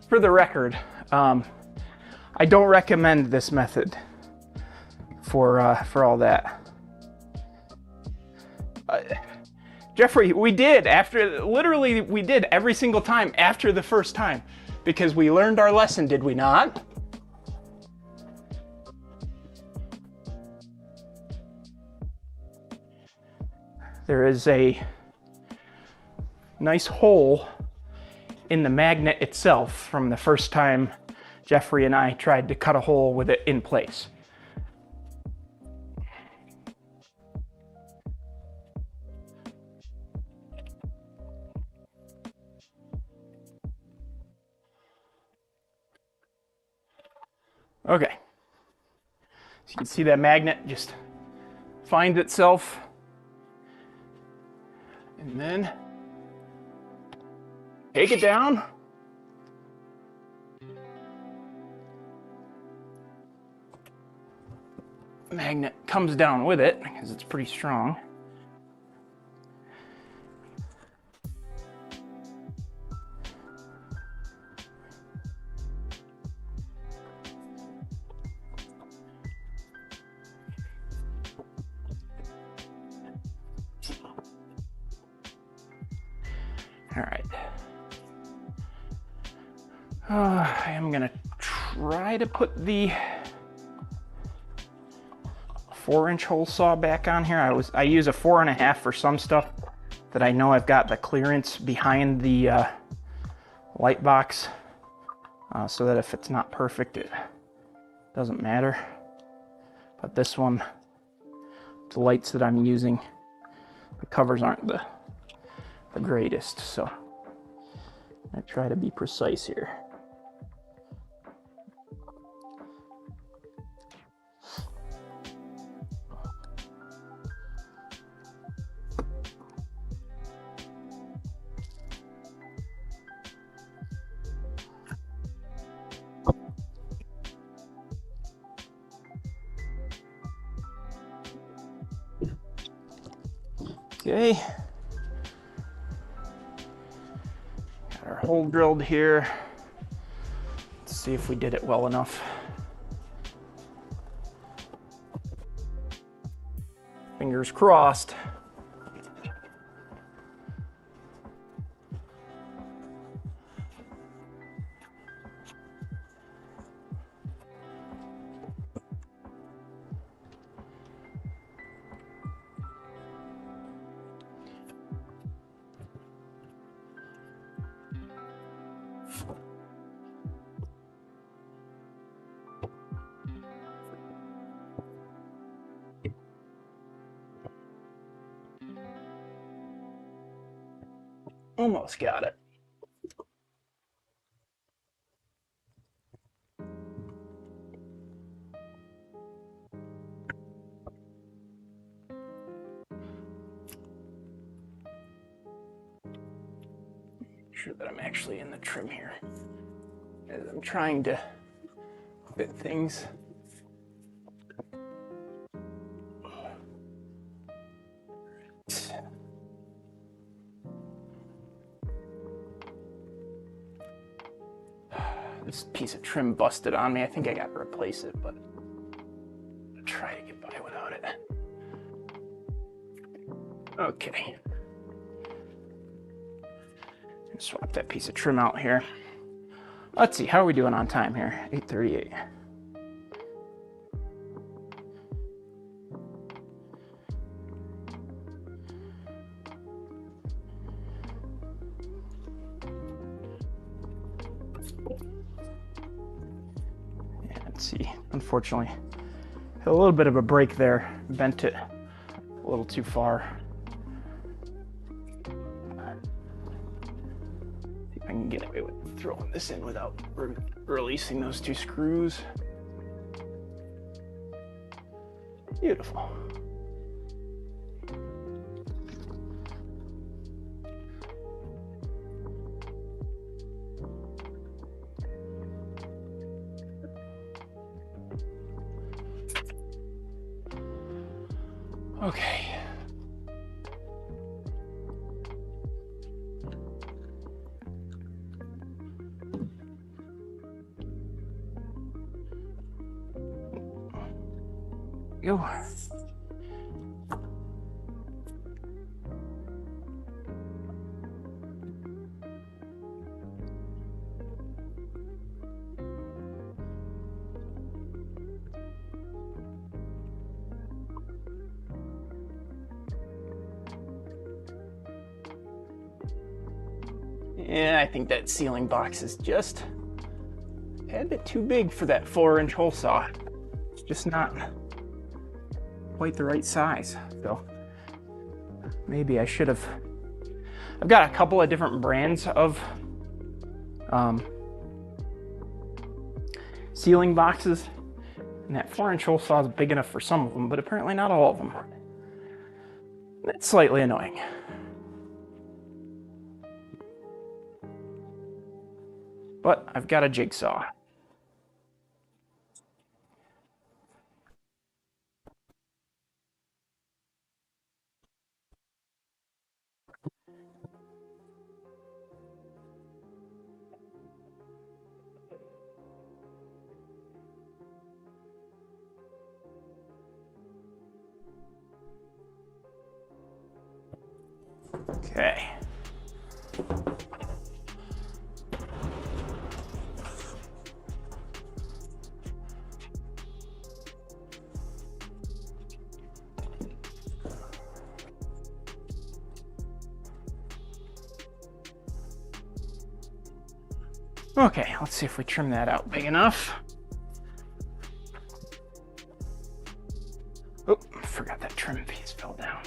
For the record, I don't recommend this method for all that. Jeffrey, we did literally we did every single time after the first time because we learned our lesson, did we not? There is a nice hole in the magnet itself from the first time Jeffrey and I tried to cut a hole with it in place. Okay, so you can see that magnet just finds itself, and then take it down. The magnet comes down with it because it's pretty strong. All right. I am gonna try to put the 4-inch hole saw back on here. I use a 4.5 for some stuff that I know I've got the clearance behind the light box, so that if it's not perfect, it doesn't matter. But this one, the lights that I'm using, the covers aren't the greatest, so I try to be precise here. Okay. Got our hole drilled here. Let's see if we did it well enough. Fingers crossed. Almost got it. Make sure that I'm actually in the trim here, as I'm trying to fit things. This piece of trim busted on me. I think I got to replace it, but I'll try to get by without it. Okay. Swap that piece of trim out here. Let's see, how are we doing on time here? 8:38. Let's see, unfortunately, had a little bit of a break there, bent it a little too far. See if I can get away with throwing this in without releasing those two screws. Beautiful. Okay. Go. Yeah, I think that ceiling box is just a tad bit too big for that 4-inch hole saw. It's just not quite the right size. So maybe I should have. I've got a couple of different brands of ceiling boxes, and that 4-inch hole saw is big enough for some of them, but apparently not all of them. That's slightly annoying. But I've got a jigsaw. Okay. Okay, let's see if we trim that out big enough. Oh, I forgot that trim piece fell down.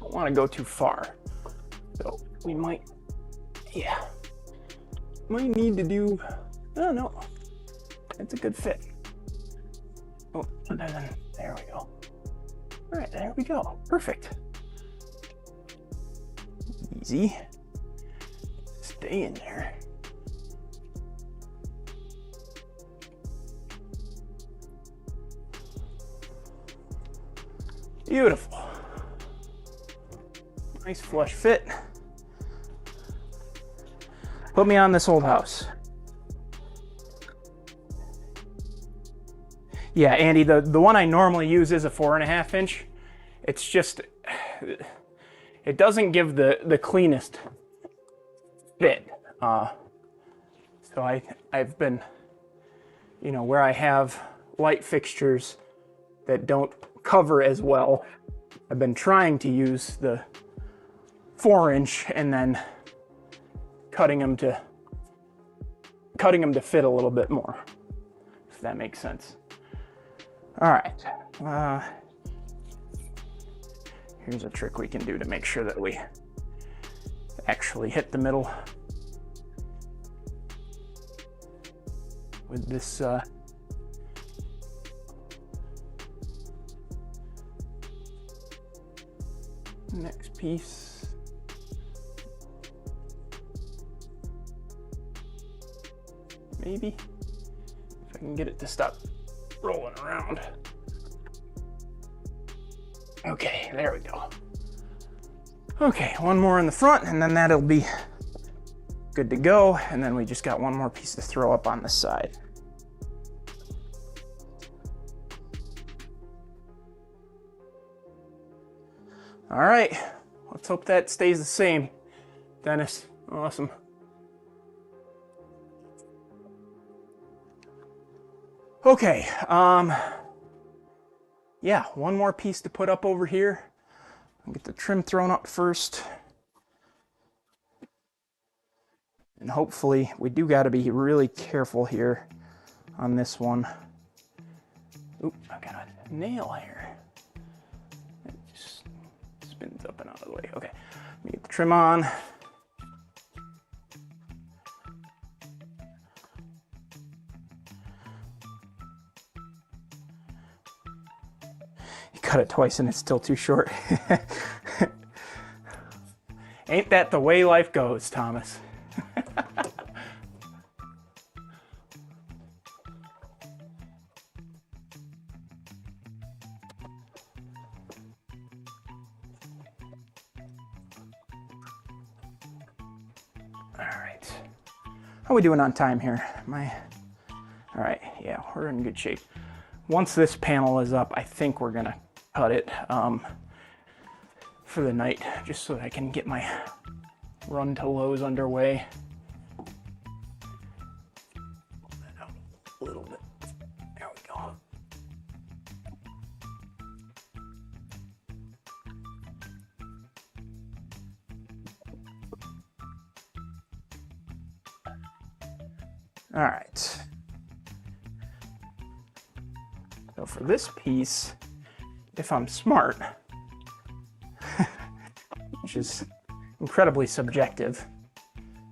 Don't want to go too far, so we might, might need to do. Oh no, it's a good fit. Oh, and then there we go. All right, there we go. Perfect. Easy. Stay in there. Beautiful. Nice flush fit. Put me on this old house. Yeah, Andy, the one I normally use is a 4.5 inch. It's just, it doesn't give the cleanest fit. So I've been, where I have light fixtures that don't cover as well, I've been trying to use the 4-inch and then cutting them to fit a little bit more, if that makes sense. All right, here's a trick we can do to make sure that we actually hit the middle with this next piece. Maybe if I can get it to stop rolling around. Okay, there we go. Okay, one more in the front and then that'll be good to go. And then we just got one more piece to throw up on the side. All right, let's hope that stays the same. Dennis, awesome. Okay, yeah, one more piece to put up over here. I'll get the trim thrown up first. And hopefully, we do gotta be really careful here on this one. Oop, I got a nail here. It just spins up and out of the way. Okay, let me get the trim on. cut it twice and it's still too short. Ain't that the way life goes, Thomas? Alright. How are we doing on time here? Alright, yeah, we're in good shape. Once this panel is up, I think we're gonna cut it for the night, just so that I can get my run to Lowe's underway. Pull that out a little bit. There we go. All right. So for this piece, if I'm smart, which is incredibly subjective,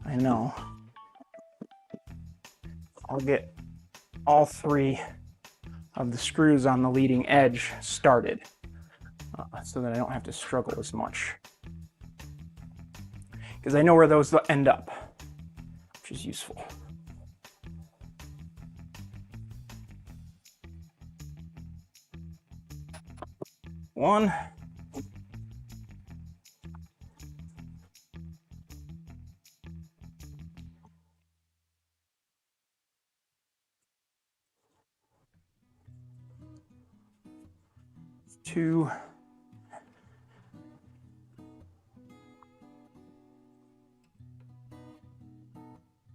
I know, I'll get all 3 of the screws on the leading edge started so that I don't have to struggle as much. Because I know where those end up, which is useful. One. 2.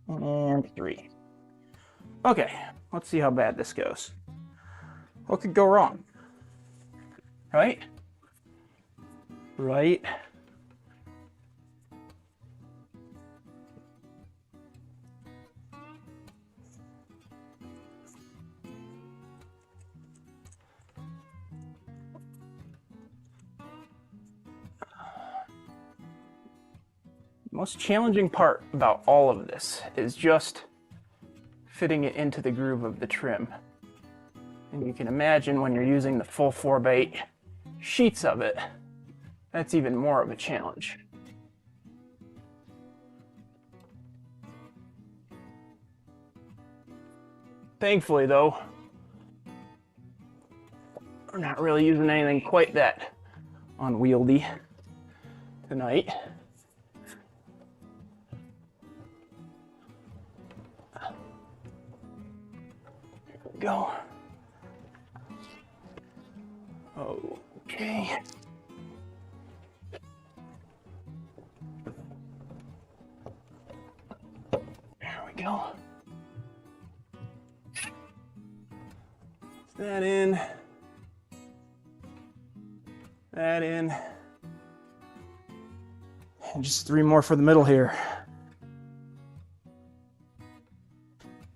And 3. Okay, let's see how bad this goes. What could go wrong? Right? Right? The most challenging part about all of this is just fitting it into the groove of the trim. And you can imagine when you're using the full 4x8 sheets of it, that's even more of a challenge. Thankfully though, we're not really using anything quite that unwieldy tonight. There we go. Okay. There we go. That in. That in. And just 3 more for the middle here.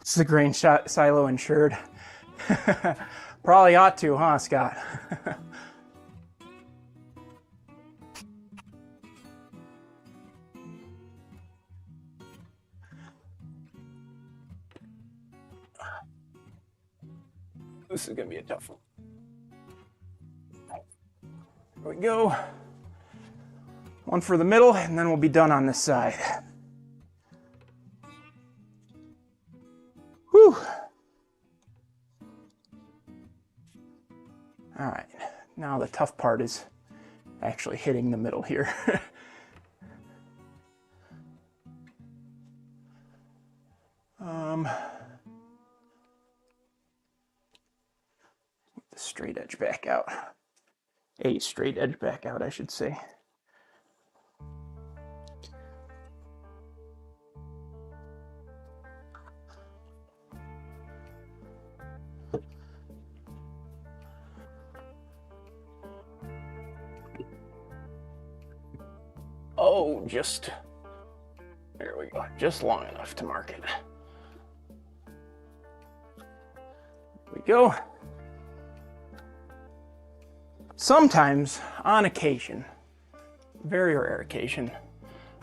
Is the grain silo insured? Probably ought to, huh, Scott? This is gonna be a tough one. There we go. 1 for the middle, and then we'll be done on this side. Whew. All right, now the tough part is actually hitting the middle here. The straight edge back out. A straight edge back out, I should say. Oh, just, there we go, just long enough to mark it. There we go. Sometimes, on occasion, very rare occasion,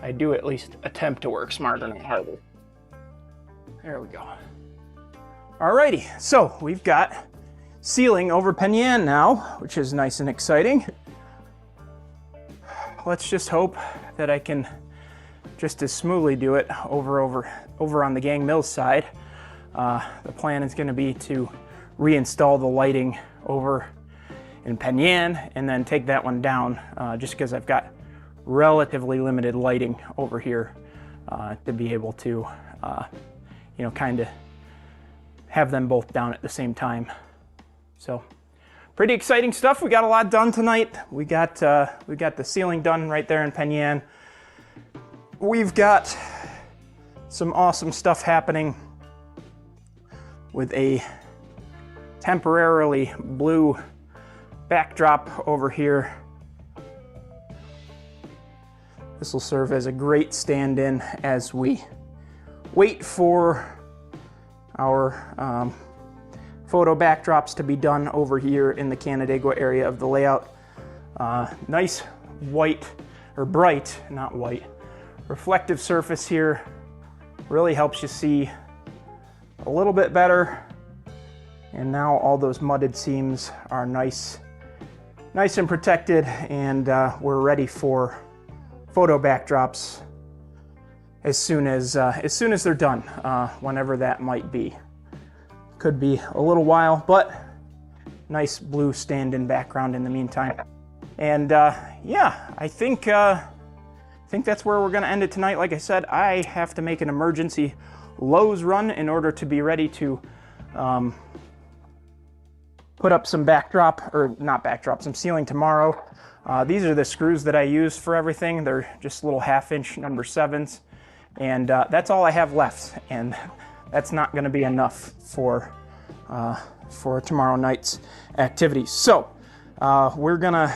I do at least attempt to work smarter, not harder. There we go. Alrighty, so we've got ceiling over Penn Yan now, which is nice and exciting. Let's just hope that I can just as smoothly do it over on the Gang Mills side. The plan is going to be to reinstall the lighting over in Penn Yan and then take that one down, just because I've got relatively limited lighting over here to be able to, you know, kind of have them both down at the same time. So pretty exciting stuff. We got a lot done tonight. We got the ceiling done right there in Penn Yan. We've got some awesome stuff happening with a temporarily blue backdrop over here. This will serve as a great stand-in as we wait for our photo backdrops to be done over here in the Canandaigua area of the layout. Nice white, or bright, not white, reflective surface here. Really helps you see a little bit better. And now all those mudded seams are nice and protected, and we're ready for photo backdrops as soon as they're done, whenever that might be. Could be a little while, but nice blue stand-in background in the meantime. And yeah, I think that's where we're gonna end it tonight. Like I said, I have to make an emergency Lowe's run in order to be ready to put up some some ceiling tomorrow. These are the screws that I use for everything. They're just little 1/2-inch number 7s. And that's all I have left. And that's not gonna be enough for tomorrow night's activities. So we're gonna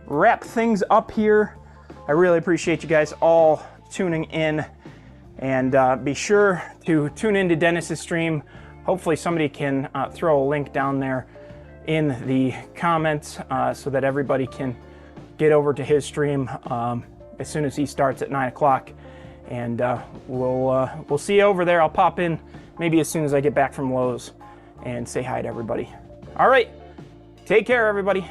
wrap things up here. I really appreciate you guys all tuning in, and be sure to tune into Dennis's stream. Hopefully somebody can throw a link down there in the comments so that everybody can get over to his stream as soon as he starts at 9 o'clock. And we'll see you over there. I'll pop in maybe as soon as I get back from Lowe's and say hi to everybody. All right, take care, everybody.